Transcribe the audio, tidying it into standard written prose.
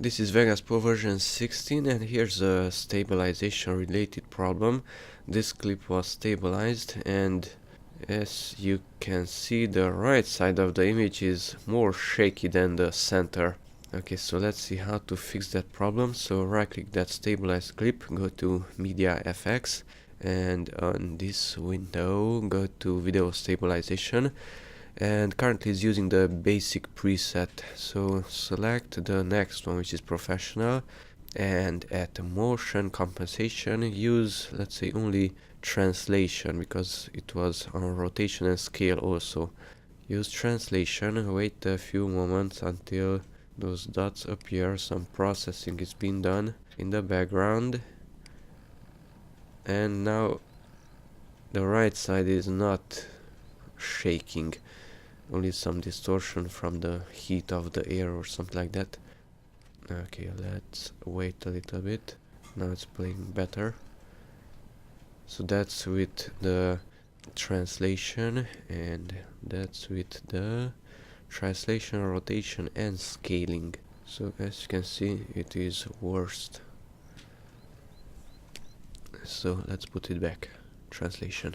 This is Vegas Pro version 16, and here's a stabilization related problem. This clip was stabilized, and as you can see, the right side of the image is more shaky than the center. Okay, so let's see how to fix that problem. So right click that stabilized clip, go to Media FX, and on this window go to Video Stabilization, and currently is using the basic preset. So select the next one, which is Professional, and at motion compensation use, let's say, only translation, because it was on rotation and scale also. Use translation, wait a few moments until those dots appear, some processing is being done in the background, and now the right side is not shaking, only some distortion from the heat of the air or something like that. Okay, let's wait a little bit. Now it's playing better. So that's with the translation, and that's with the translation, rotation and scaling. So as you can see, it is worst. So let's put it back. Translation.